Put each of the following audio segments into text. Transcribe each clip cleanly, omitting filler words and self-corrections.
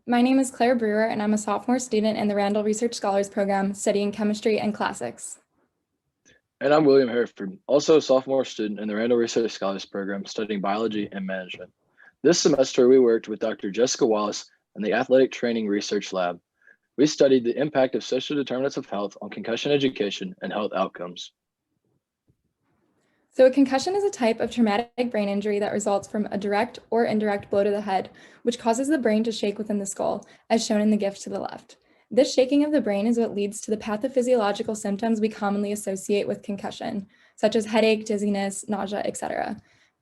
My name is Claire Brewer, and I'm a sophomore student in the Randall Research Scholars Program studying chemistry and classics. And I'm William Hereford, also a sophomore student in the Randall Research Scholars Program studying biology and management. This semester, we worked with Dr. Jessica Wallace in the Athletic Training Research Lab. We studied the impact of social determinants of health on concussion education and health outcomes. So a concussion is a type of traumatic brain injury that results from a direct or indirect blow to the head, which causes the brain to shake within the skull, as shown in the GIF to the left. This shaking of the brain is what leads to the pathophysiological symptoms we commonly associate with concussion, such as headache, dizziness, nausea, etc.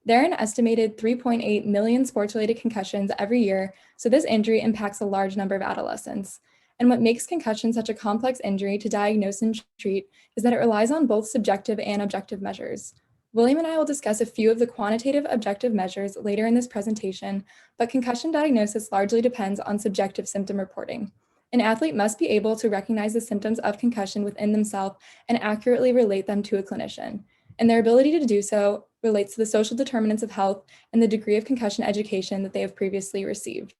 There are an estimated 3.8 million sports-related concussions every year, so this injury impacts a large number of adolescents. And what makes concussion such a complex injury to diagnose and treat is that it relies on both subjective and objective measures. William and I will discuss a few of the quantitative objective measures later in this presentation, but concussion diagnosis largely depends on subjective symptom reporting. An athlete must be able to recognize the symptoms of concussion within themselves and accurately relate them to a clinician. And their ability to do so relates to the social determinants of health and the degree of concussion education that they have previously received.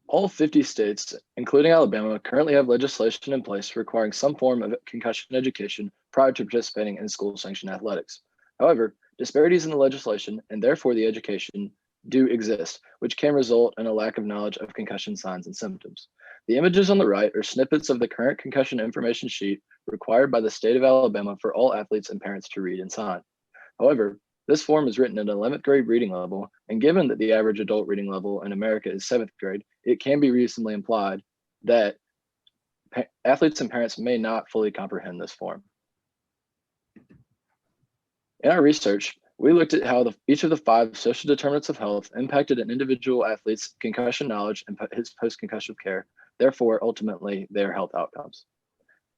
All 50 states, including Alabama, currently have legislation in place requiring some form of concussion education prior to participating in school-sanctioned athletics. However, disparities in the legislation and therefore the education do exist, which can result in a lack of knowledge of concussion signs and symptoms. The images on the right are snippets of the current concussion information sheet required by the state of Alabama for all athletes and parents to read and sign. However, this form is written at an 11th grade reading level, and given that the average adult reading level in America is 7th grade, it can be reasonably implied that athletes and parents may not fully comprehend this form. In our research, we looked at how each of the 5 social determinants of health impacted an individual athlete's concussion knowledge and his post-concussion care, therefore, ultimately, their health outcomes.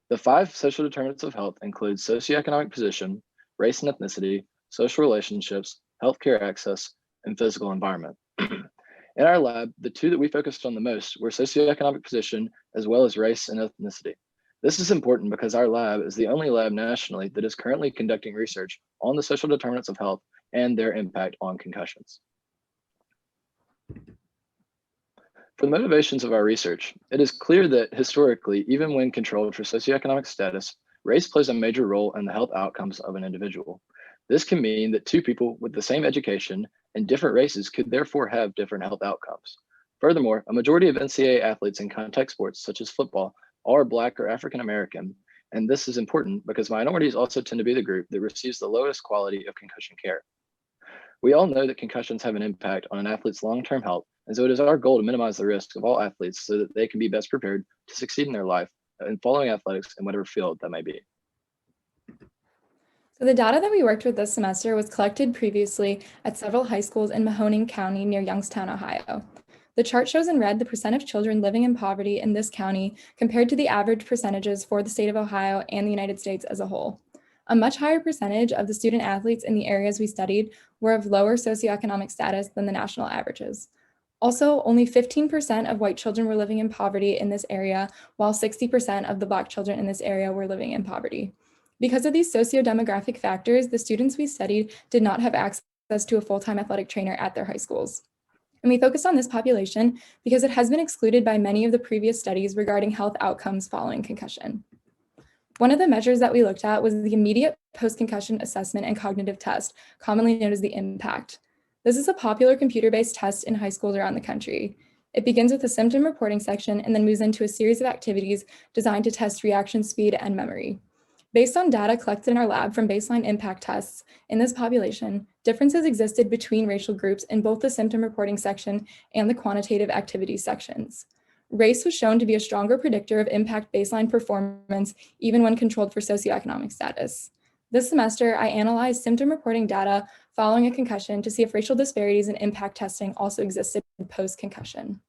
The 5 social determinants of health include socioeconomic position, race and ethnicity, social relationships, healthcare access, and physical environment. In our lab, the 2 that we focused on the most were socioeconomic position as well as race and ethnicity. This is important because our lab is the only lab nationally that is currently conducting research on the social determinants of health and their impact on concussions. For the motivations of our research, it is clear that historically, even when controlled for socioeconomic status, race plays a major role in the health outcomes of an individual. This can mean that 2 people with the same education and different races could therefore have different health outcomes. Furthermore, a majority of NCAA athletes in contact sports, such as football, are Black or African American, and this is important because minorities also tend to be the group that receives the lowest quality of concussion care. We all know that concussions have an impact on an athlete's long-term health, and so it is our goal to minimize the risk of all athletes so that they can be best prepared to succeed in their life in following athletics in whatever field that may be. So the data that we worked with this semester was collected previously at several high schools in Mahoning County near Youngstown, Ohio. The chart shows in red the percent of children living in poverty in this county compared to the average percentages for the state of Ohio and the United States as a whole. A much higher percentage of the student athletes in the areas we studied were of lower socioeconomic status than the national averages. Also, only 15% of white children were living in poverty in this area, while 60% of the Black children in this area were living in poverty. Because of these socio-demographic factors, the students we studied did not have access to a full-time athletic trainer at their high schools. And we focused on this population because it has been excluded by many of the previous studies regarding health outcomes following concussion. One of the measures that we looked at was the immediate post-concussion assessment and cognitive test, commonly known as the IMPACT. This is a popular computer-based test in high schools around the country. It begins with a symptom reporting section and then moves into a series of activities designed to test reaction speed and memory. Based on data collected in our lab from baseline impact tests in this population, differences existed between racial groups in both the symptom reporting section and the quantitative activities sections. Race was shown to be a stronger predictor of impact baseline performance, even when controlled for socioeconomic status. This semester, I analyzed symptom reporting data following a concussion to see if racial disparities in impact testing also existed post-concussion.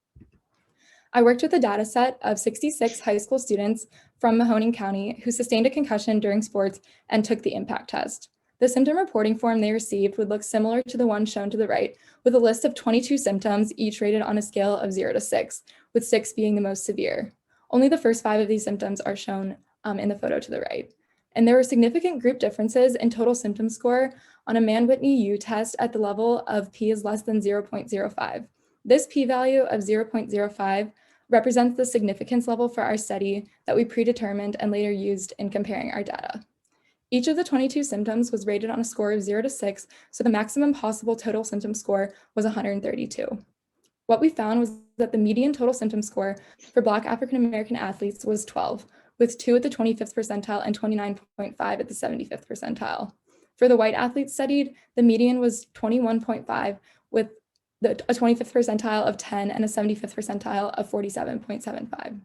I worked with a data set of 66 high school students from Mahoning County who sustained a concussion during sports and took the impact test. The symptom reporting form they received would look similar to the one shown to the right, with a list of 22 symptoms, each rated on a scale of 0 to 6, with 6 being the most severe. Only the first 5 of these symptoms are shown in the photo to the right. And there were significant group differences in total symptom score on a Mann-Whitney U test at the level of P is less than 0.05. This p-value of 0.05 represents the significance level for our study that we predetermined and later used in comparing our data. Each of the 22 symptoms was rated on a score of 0 to 6, so the maximum possible total symptom score was 132. What we found was that the median total symptom score for Black African American athletes was 12, with 2 at the 25th percentile and 29.5 at the 75th percentile. For the white athletes studied, the median was 21.5, with a 25th percentile of 10 and a 75th percentile of 47.75.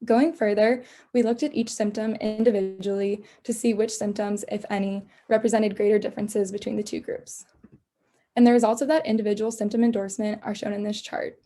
Going further, we looked at each symptom individually to see which symptoms, if any, represented greater differences between the two groups. And the results of that individual symptom endorsement are shown in this chart.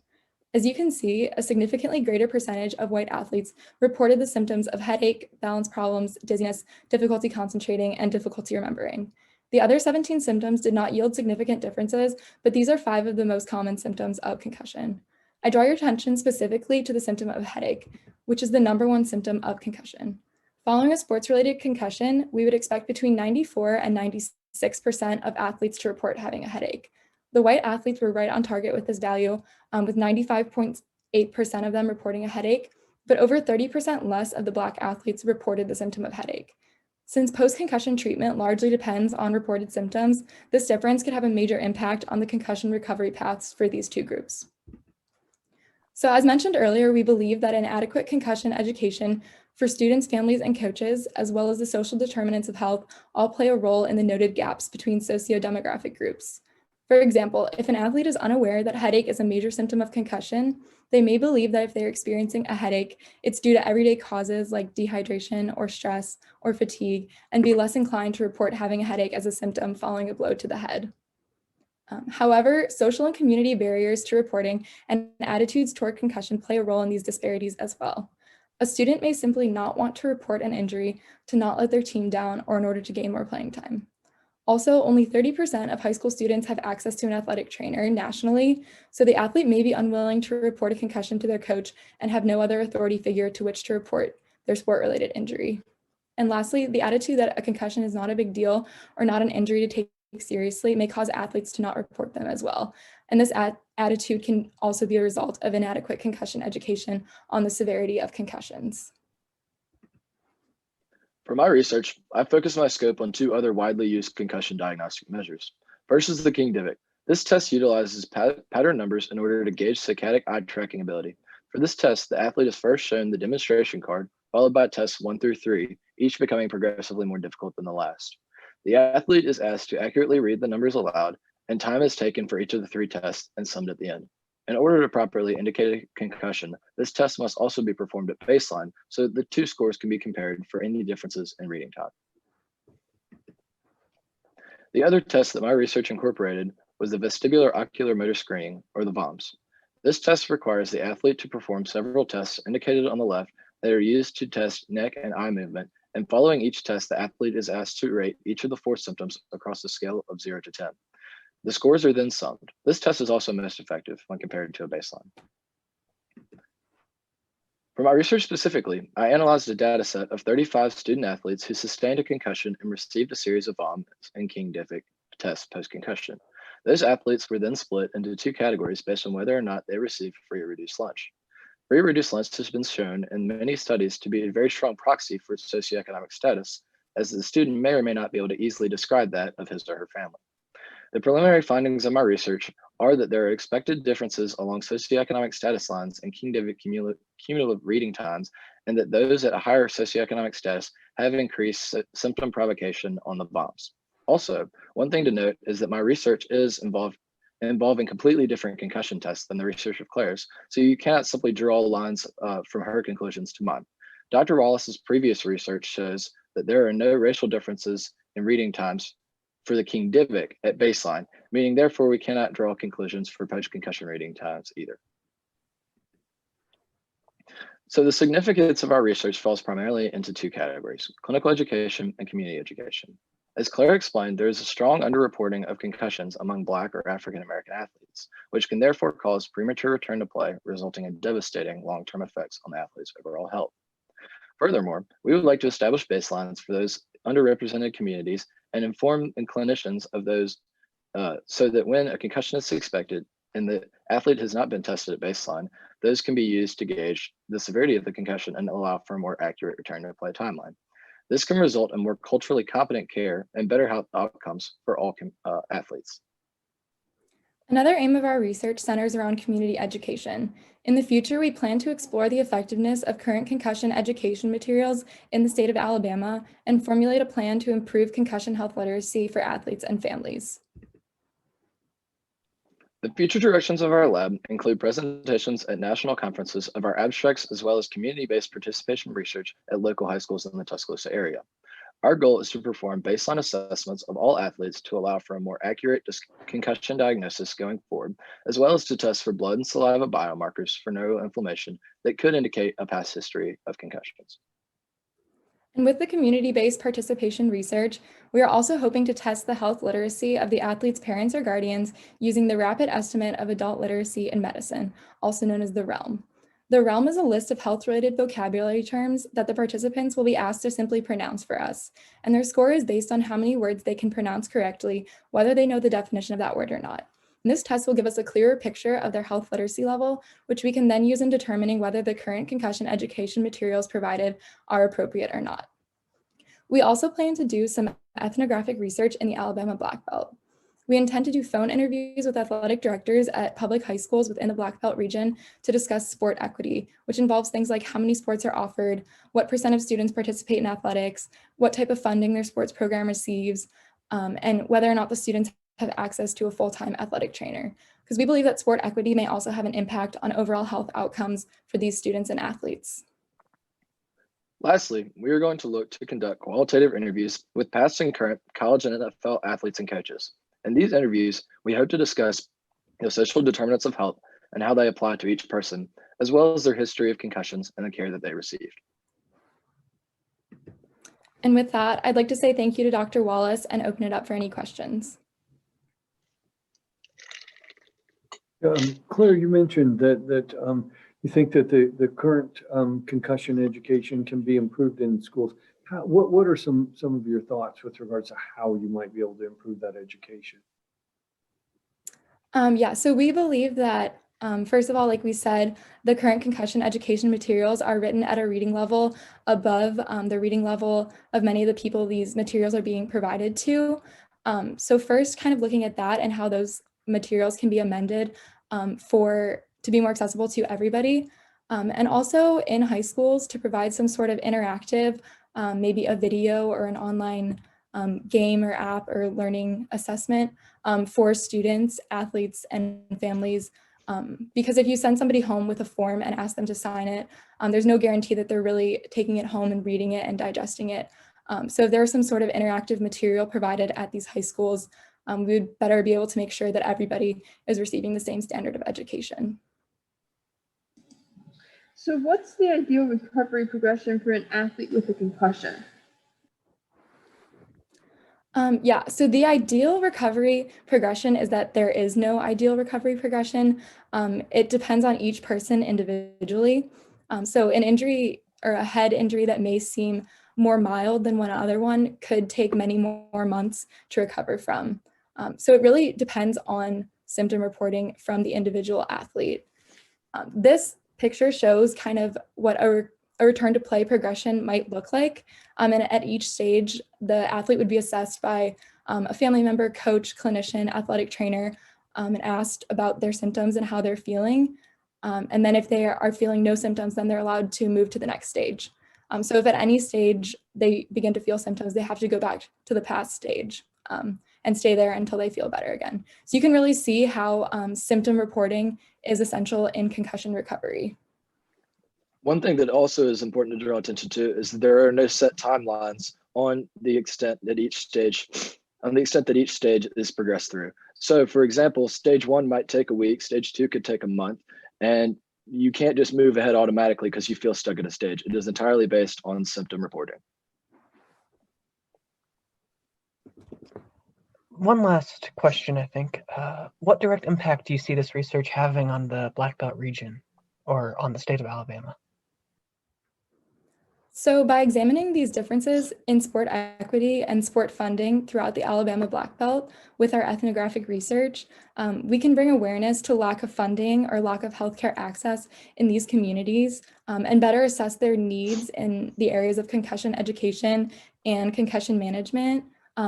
As you can see, a significantly greater percentage of white athletes reported the symptoms of headache, balance problems, dizziness, difficulty concentrating, and difficulty remembering. The other 17 symptoms did not yield significant differences, but these are 5 of the most common symptoms of concussion. I draw your attention specifically to the symptom of headache, which is the #1 symptom of concussion. Following a sports-related concussion, we would expect between 94 and 96% of athletes to report having a headache. The white athletes were right on target with this value, with 95.8% of them reporting a headache, but over 30% less of the Black athletes reported the symptom of headache. Since post-concussion treatment largely depends on reported symptoms, this difference could have a major impact on the concussion recovery paths for these two groups. So as mentioned earlier, we believe that an adequate concussion education for students, families, and coaches, as well as the social determinants of health, all play a role in the noted gaps between socio-demographic groups. For example, if an athlete is unaware that headache is a major symptom of concussion, they may believe that if they're experiencing a headache, it's due to everyday causes like dehydration or stress or fatigue, and be less inclined to report having a headache as a symptom following a blow to the head. However, social and community barriers to reporting and attitudes toward concussion play a role in these disparities as well. A student may simply not want to report an injury to not let their team down or in order to gain more playing time. Also, only 30% of high school students have access to an athletic trainer nationally, so the athlete may be unwilling to report a concussion to their coach and have no other authority figure to which to report their sport-related injury. And lastly, the attitude that a concussion is not a big deal or not an injury to take seriously may cause athletes to not report them as well. And this attitude can also be a result of inadequate concussion education on the severity of concussions. For my research, I focused my scope on 2 other widely used concussion diagnostic measures. First is the King-Divic. This test utilizes pattern numbers in order to gauge saccadic eye tracking ability. For this test, the athlete is first shown the demonstration card, followed by tests 1 through 3, each becoming progressively more difficult than the last. The athlete is asked to accurately read the numbers aloud, and time is taken for each of the 3 tests and summed at the end. In order to properly indicate a concussion, this test must also be performed at baseline so that the 2 scores can be compared for any differences in reading time. The other test that my research incorporated was the vestibular ocular motor screening, or the VOMS. This test requires the athlete to perform several tests indicated on the left that are used to test neck and eye movement, and following each test, the athlete is asked to rate each of the 4 symptoms across a scale of 0 to 10. The scores are then summed. This test is also most effective when compared to a baseline. For my research specifically, I analyzed a data set of 35 student athletes who sustained a concussion and received a series of VOMS and King-Divic tests post-concussion. Those athletes were then split into 2 categories based on whether or not they received free or reduced lunch. Free or reduced lunch has been shown in many studies to be a very strong proxy for socioeconomic status, as the student may or may not be able to easily describe that of his or her family. The preliminary findings of my research are that there are expected differences along socioeconomic status lines and King-Divic cumulative reading times, and that those at a higher socioeconomic status have increased symptom provocation on the VOMS. Also, one thing to note is that my research is involving completely different concussion tests than the research of Claire's, so you cannot simply draw lines from her conclusions to mine. Dr. Wallace's previous research shows that there are no racial differences in reading times for the King-Divic at baseline, meaning therefore we cannot draw conclusions for post-concussion reading times either. So the significance of our research falls primarily into 2 categories: clinical education and community education. As Claire explained, there is a strong underreporting of concussions among Black or African American athletes, which can therefore cause premature return to play, resulting in devastating long-term effects on the athlete's overall health. Furthermore, we would like to establish baselines for those underrepresented communities and inform clinicians of those so that when a concussion is expected, and the athlete has not been tested at baseline, those can be used to gauge the severity of the concussion and allow for a more accurate return to play timeline. This can result in more culturally competent care and better health outcomes for all athletes. Another aim of our research centers around community education. In the future, we plan to explore the effectiveness of current concussion education materials in the state of Alabama and formulate a plan to improve concussion health literacy for athletes and families. The future directions of our lab include presentations at national conferences of our abstracts, as well as community-based participation research at local high schools in the Tuscaloosa area. Our goal is to perform baseline assessments of all athletes to allow for a more accurate concussion diagnosis going forward, as well as to test for blood and saliva biomarkers for neuroinflammation that could indicate a past history of concussions. And with the community-based participation research, we are also hoping to test the health literacy of the athlete's parents or guardians using the Rapid Estimate of Adult Literacy in Medicine, also known as the REALM. The REALM is a list of health-related vocabulary terms that the participants will be asked to simply pronounce for us, and their score is based on how many words they can pronounce correctly, whether they know the definition of that word or not. And this test will give us a clearer picture of their health literacy level, which we can then use in determining whether the current concussion education materials provided are appropriate or not. We also plan to do some ethnographic research in the Alabama Black Belt. We intend to do phone interviews with athletic directors at public high schools within the Black Belt region to discuss sport equity, which involves things like how many sports are offered, what % of students participate in athletics, what type of funding their sports program receives, and whether or not the students have access to a full-time athletic trainer. Because we believe that sport equity may also have an impact on overall health outcomes for these students and athletes. Lastly, we are going to look to conduct qualitative interviews with past and current college and NFL athletes and coaches. In these interviews, we hope to discuss the social determinants of health and how they apply to each person, as well as their history of concussions and the care that they received. And with that, I'd like to say thank you to Dr. Wallace and open it up for any questions. Claire, you mentioned that you think that the current concussion education can be improved in schools. What are some of your thoughts with regards to how you might be able to improve that education? Yeah, so we believe that, first of all, like we said, the current concussion education materials are written at a reading level above the reading level of many of the people these materials are being provided to. So first, kind of looking at that and how those materials can be amended to be more accessible to everybody. And also in high schools to provide some sort of interactive, maybe a video or an online game or app or learning assessment for students, athletes, and families. Because if you send somebody home with a form and ask them to sign it, there's no guarantee that they're really taking it home and reading it and digesting it. So if there's some sort of interactive material provided at these high schools, we would better be able to make sure that everybody is receiving the same standard of education. So what's the ideal recovery progression for an athlete with a concussion? Yeah, so the ideal recovery progression is that there is no ideal recovery progression. It depends on each person individually. So an injury or a head injury that may seem more mild than one other one could take many more months to recover from. So it really depends on symptom reporting from the individual athlete. This picture shows kind of what a return to play progression might look like. And at each stage, the athlete would be assessed by a family member, coach, clinician, athletic trainer, and asked about their symptoms and how they're feeling. And then if they are feeling no symptoms, then they're allowed to move to the next stage. So if at any stage they begin to feel symptoms, they have to go back to the past stage and stay there until they feel better again. So you can really see how symptom reporting is essential in concussion recovery. One thing that also is important to draw attention to is that there are no set timelines on the extent that each stage is progressed through. So for example, stage 1 might take a week, stage 2 could take a month, and you can't just move ahead automatically because you feel stuck at a stage. It is entirely based on symptom reporting. One last question, I think. What direct impact do you see this research having on the Black Belt region or on the state of Alabama? So by examining these differences in sport equity and sport funding throughout the Alabama Black Belt with our ethnographic research, we can bring awareness to lack of funding or lack of healthcare access in these communities and better assess their needs in the areas of concussion education and concussion management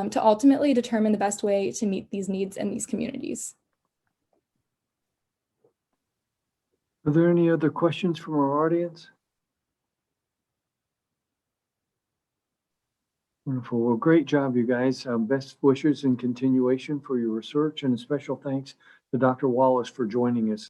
to ultimately determine the best way to meet these needs in these communities. Are there any other questions from our audience? Wonderful. Well, great job, you guys. Best wishes and continuation for your research, and a special thanks to Dr. Wallace for joining us.